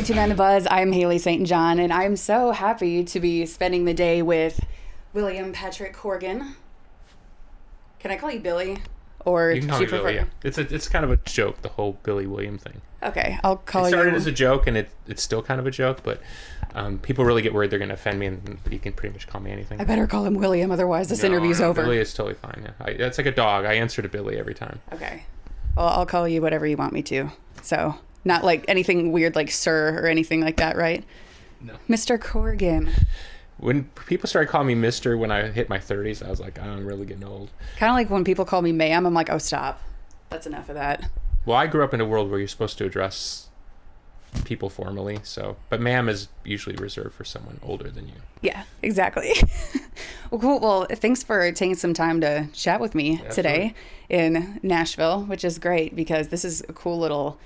to Two Men the Buzz. I'm Hayley St. John, and I'm so happy to be spending the day with William Patrick Corgan. Can I call you Billy? Or you can call me Billy, yeah. It's kind of a joke, the whole Billy William thing. Okay, I'll call you. It started as a joke, and it's still kind of a joke, but people really get worried they're going to offend me, and you can pretty much call me anything. I better call him William, otherwise this interview's over. Billy is totally fine, yeah. That's like a dog. I answer to Billy every time. Okay. Well, I'll call you whatever you want me to. So, not like anything weird like sir or anything like that, right? No. Mr. Corgan. When people started calling me Mr. when I hit my 30s, I was like, I'm really getting old. Kind of like when people call me ma'am, I'm like, oh, stop. That's enough of that. Well, I grew up in a world where you're supposed to address people formally, but ma'am is usually reserved for someone older than you. Yeah, exactly. Well, cool. Well, thanks for taking some time to chat with me today in Nashville, which is great because this is a cool little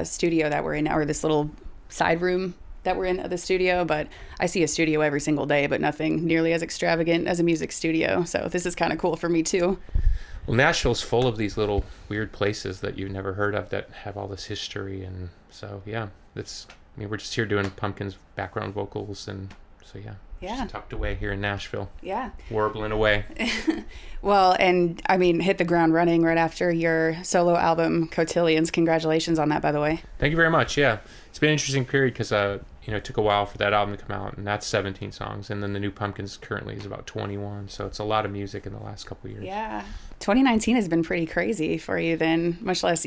studio that we're in, or this little side room that we're in at the studio, but I see a studio every single day, but nothing nearly as extravagant as a music studio. So this is kind of cool for me too. Well, Nashville's full of these little weird places that you've never heard of that have all this history. And so, yeah, we're just here doing Pumpkin's background vocals. And so, just tucked away here in Nashville. Yeah. Warbling away. Well, and I mean, hit the ground running right after your solo album, Cotillions. Congratulations on that, by the way. Thank you very much. Yeah. It's been an interesting period because, it took a while for that album to come out, and that's 17 songs. And then the new Pumpkins currently is about 21. So it's a lot of music in the last couple of years. Yeah. 2019 has been pretty crazy for you then, much less,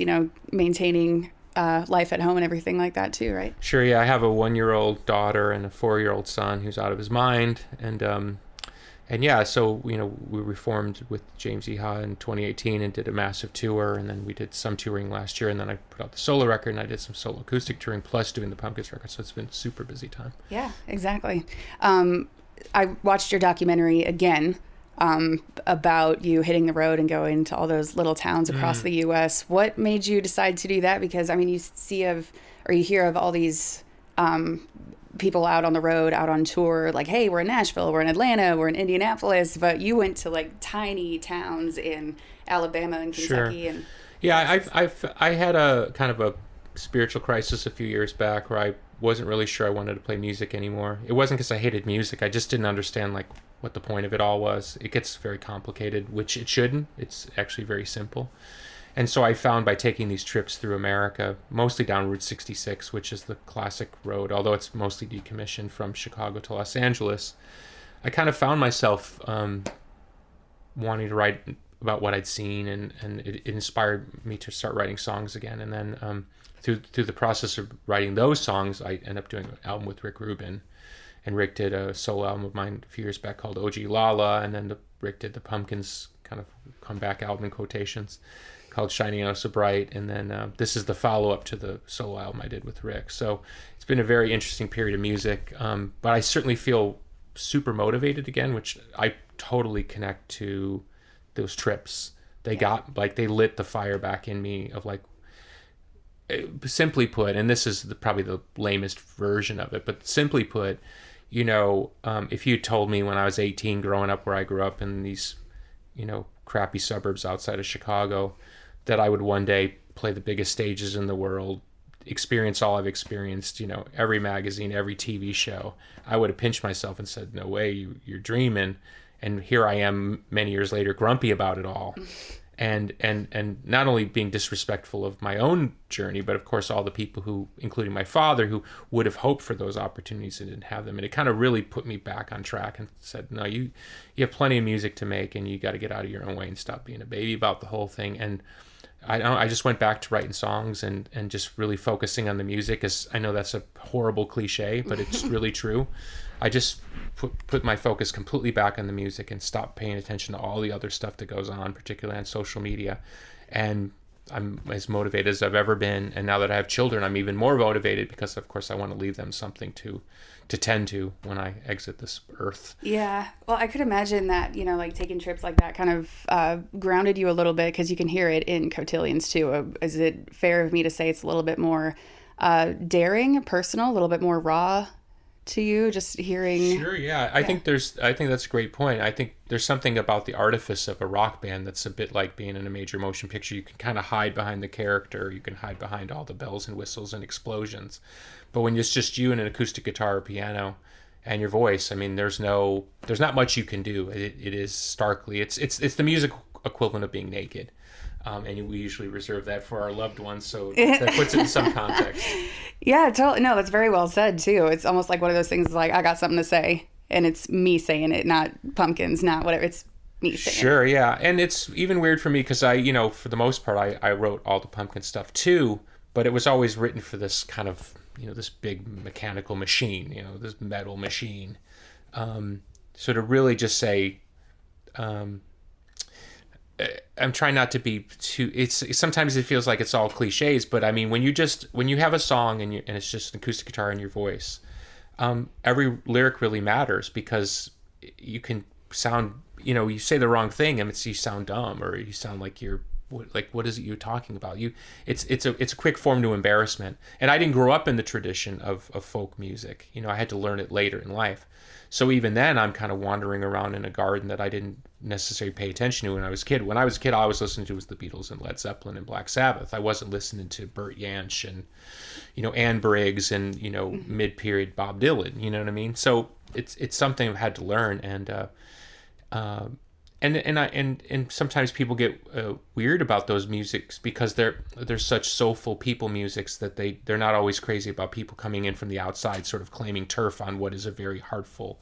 maintaining life at home and everything like that too, right? Sure, yeah. I have a 1-year-old daughter and a 4-year-old son who's out of his mind. And yeah, so, we reformed with James Iha in 2018 and did a massive tour. And then we did some touring last year. And then I put out the solo record and I did some solo acoustic touring plus doing the Pumpkins record. So it's been a super busy time. Yeah, exactly. I watched your documentary again about you hitting the road and going to all those little towns across the U.S. What made you decide to do that? Because, you hear of all these people out on the road, out on tour, like, hey, we're in Nashville, we're in Atlanta, we're in Indianapolis, but you went to like tiny towns in Alabama and Kentucky. Sure. And yeah, I had a kind of a spiritual crisis a few years back where I wasn't really sure I wanted to play music anymore. It wasn't because I hated music. I just didn't understand like what the point of it all was. It gets very complicated, which it shouldn't. It's actually very simple. And so I found by taking these trips through America, mostly down Route 66, which is the classic road, although it's mostly decommissioned from Chicago to Los Angeles, I kind of found myself wanting to write about what I'd seen, and it inspired me to start writing songs again. And then through the process of writing those songs, I ended up doing an album with Rick Rubin. And Rick did a solo album of mine a few years back called OG Lala, and then Rick did the Pumpkins kind of comeback album in quotations called Shining Oh So Bright, and then this is the follow-up to the solo album I did with Rick. So it's been a very interesting period of music, but I certainly feel super motivated again, which I totally connect to those trips. They they lit the fire back in me of like, simply put, and this is probably the lamest version of it, but simply put, if you told me when I was 18 growing up where I grew up in these, crappy suburbs outside of Chicago, that I would one day play the biggest stages in the world, experience all I've experienced, every magazine, every TV show, I would have pinched myself and said, no way, you're dreaming. And here I am many years later, grumpy about it all. And not only being disrespectful of my own journey, but of course all the people who, including my father, who would have hoped for those opportunities and didn't have them. And it kind of really put me back on track and said, no, you have plenty of music to make, and you got to get out of your own way and stop being a baby about the whole thing. And I just went back to writing songs and just really focusing on the music. As I know that's a horrible cliche, but it's really true. I just put my focus completely back on the music and stopped paying attention to all the other stuff that goes on, particularly on social media. And I'm as motivated as I've ever been. And now that I have children, I'm even more motivated because, of course, I want to leave them something to tend to when I exit this earth. Yeah. Well, I could imagine that, like taking trips like that kind of grounded you a little bit, because you can hear it in Cotillions too. Is it fair of me to say it's a little bit more daring, personal, a little bit more raw to you, just hearing? Sure, yeah. I think that's a great point. I think there's something about the artifice of a rock band that's a bit like being in a major motion picture. You can kind of hide behind the character. You can hide behind all the bells and whistles and explosions. But when it's just you and an acoustic guitar or piano and your voice, I mean, there's not much you can do. It is starkly, it's the music equivalent of being naked. And we usually reserve that for our loved ones, so that puts it in some context. Yeah, totally. No, that's very well said, too. It's almost like one of those things like, I got something to say, and it's me saying it, not Pumpkins, not whatever. It's me saying it. Sure, yeah. And it's even weird for me because for the most part, I wrote all the Pumpkin stuff, too, but it was always written for this kind of, this big mechanical machine, this metal machine. So to really just say... I'm trying not to be too. Sometimes it feels like it's all cliches, but I mean, when you have a song and it's just an acoustic guitar and your voice, every lyric really matters because you can sound. You say the wrong thing and you sound dumb, or you sound like what is it you're talking about? It's a quick form to embarrassment. And I didn't grow up in the tradition of folk music. I had to learn it later in life. So even then, I'm kind of wandering around in a garden that I didn't necessarily pay attention to when I was a kid. When I was a kid, all I was listening to was the Beatles and Led Zeppelin and Black Sabbath. I wasn't listening to Burt Jansch and, Ann Briggs and, mid-period Bob Dylan. You know what I mean? So it's something I've had to learn. And sometimes people get weird about those musics because they're such soulful people musics that they're not always crazy about people coming in from the outside sort of claiming turf on what is a very heartful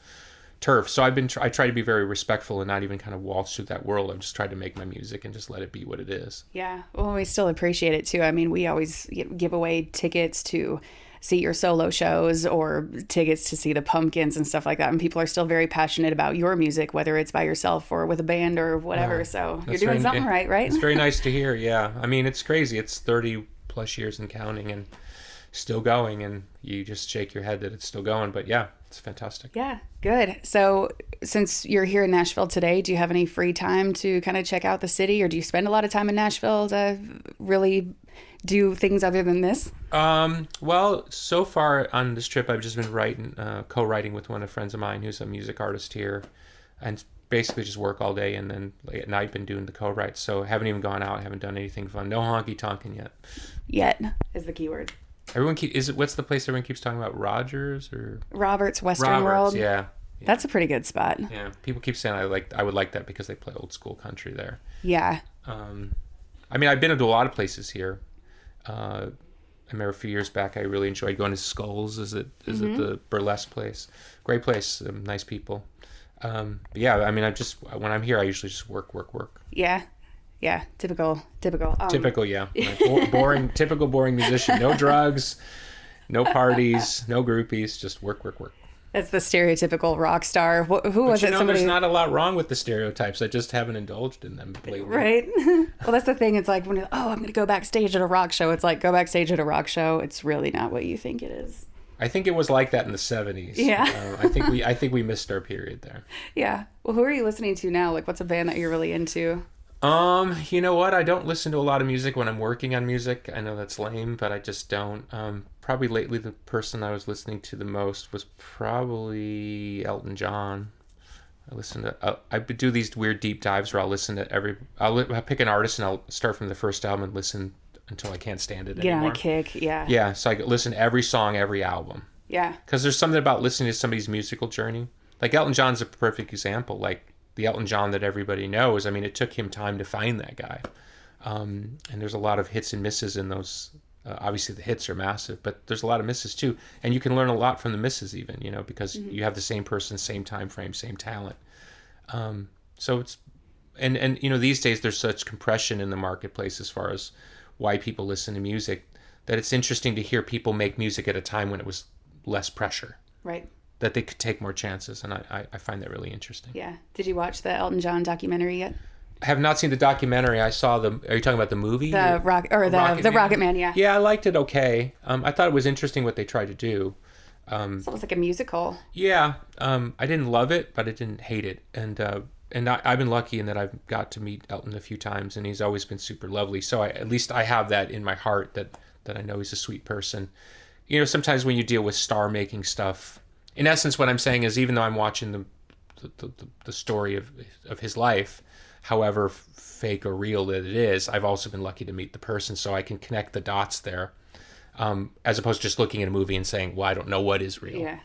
turf. So I try to be very respectful and not even kind of waltz through that world. I've just tried to make my music and just let it be what it is. Yeah. Well, we still appreciate it too. I mean, we always give away tickets to see your solo shows or tickets to see the Pumpkins and stuff like that. And people are still very passionate about your music, whether it's by yourself or with a band or whatever. So you're doing something right? It's very nice to hear. Yeah. I mean, it's crazy. It's 30 plus years and counting and still going. And you just shake your head that it's still going. But yeah, it's fantastic. Yeah, good. So since you're here in Nashville today, do you have any free time to kind of check out the city, or do you spend a lot of time in Nashville to really do things other than this? Well, so far on this trip, I've just been co-writing with one of the friends of mine who's a music artist here, and basically just work all day, and then late at night been doing the co-writes. So haven't even gone out, haven't done anything fun. No honky tonkin' yet. Yet is the keyword. What's the place everyone keeps talking about? Rogers or Robert's Western World? Yeah. That's a pretty good spot. Yeah, people keep saying I would like that because they play old school country there. Yeah. I mean, I've been to a lot of places here. I remember a few years back, I really enjoyed going to Skulls. Is it the burlesque place? Great place, nice people. But yeah, I mean, when I'm here, I usually just work. Yeah, typical. Typical, yeah. Boring, typical boring musician. No drugs, no parties, no groupies, just work. That's the stereotypical rock star. Who was it? Somebody. There's not a lot wrong with the stereotypes. I just haven't indulged in them lately. Right. Well, that's the thing. It's like when I'm going to go backstage at a rock show. It's like, go backstage at a rock show. It's really not what you think it is. I think it was like that in the 70s. Yeah. I think we missed our period there. Yeah. Well, who are you listening to now? Like, what's a band that you're really into? You know what? I don't listen to a lot of music when I'm working on music. I know that's lame, but I just don't. Probably lately the person I was listening to the most was probably Elton John. I do these weird deep dives where I'll listen to I'll pick an artist and I'll start from the first album and listen until I can't stand it anymore. Get on a kick, yeah. Yeah, so I listen to every song, every album. Yeah. Because there's something about listening to somebody's musical journey. Like Elton John's a perfect example. Like the Elton John that everybody knows. I mean, it took him time to find that guy. And there's a lot of hits and misses in those. Obviously, the hits are massive, but there's a lot of misses too. And you can learn a lot from the misses even, because you have the same person, same time frame, same talent. So it's, and these days there's such compression in the marketplace as far as why people listen to music, that it's interesting to hear people make music at a time when it was less pressure. Right. That they could take more chances, and I find that really interesting. Yeah. Did you watch the Elton John documentary yet? I have not seen the documentary. I saw the. Are you talking about the movie? The Rocket Man, yeah. Yeah, I liked it. Okay. I thought it was interesting what they tried to do. It's almost like a musical. Yeah. I didn't love it, but I didn't hate it, and I've been lucky in that I've got to meet Elton a few times, and he's always been super lovely. So at least I have that in my heart that I know he's a sweet person. Sometimes when you deal with star making stuff, in essence, what I'm saying is, even though I'm watching the story of his life, however fake or real that it is, I've also been lucky to meet the person, so I can connect the dots there, as opposed to just looking at a movie and saying, well, I don't know what is real. Yeah.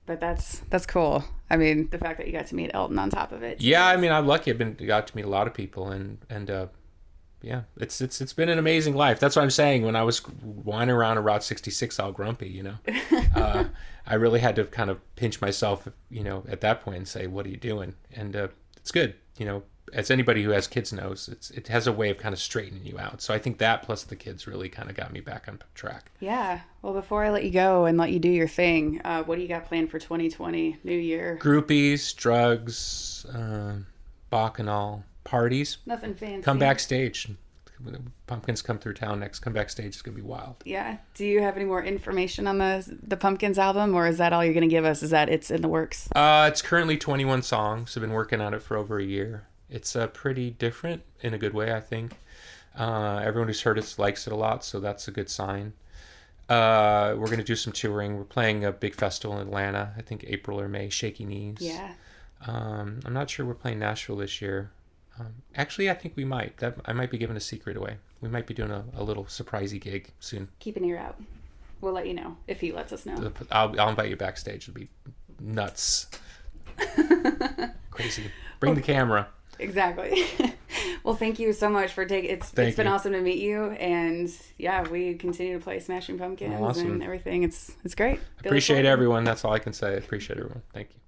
But that's cool. I mean, the fact that you got to meet Elton on top of it. Yeah, I mean, I'm lucky. Got to meet a lot of people, and yeah, it's been an amazing life. That's what I'm saying. When I was whining around a Route 66 all grumpy, you know, I really had to kind of pinch myself, you know, at that point and say, what are you doing? And it's good, you know, as anybody who has kids knows, it has a way of kind of straightening you out. So I think that plus the kids really kind of got me back on track. Yeah. Well, before I let you go and let you do your thing, what do you got planned for 2020, New Year? Groupies, drugs, bacchanal, parties. Nothing fancy. Come backstage. When the Pumpkins come through town next, come backstage. It's going to be wild. Yeah. Do you have any more information on the Pumpkins album, or is that all you're going to give us? Is that it's in the works? It's currently 21 songs. I've been working on it for over a year. It's pretty different in a good way, I think. Everyone who's heard it likes it a lot, so that's a good sign. We're going to do some touring. We're playing a big festival in Atlanta, I think April or May, Shaky Knees. Yeah. I'm not sure we're playing Nashville this year. Actually, I think we might. I might be giving a secret away. We might be doing a little surprisey gig soon. Keep an ear out. We'll let you know if he lets us know. I'll invite you backstage. It'll be nuts. Crazy. Bring the camera. Exactly. Well, thank you so much for taking. It's been awesome to meet you, and yeah, we continue to play Smashing Pumpkins and everything. It's great. Appreciate everyone. That's all I can say. I appreciate everyone. Thank you.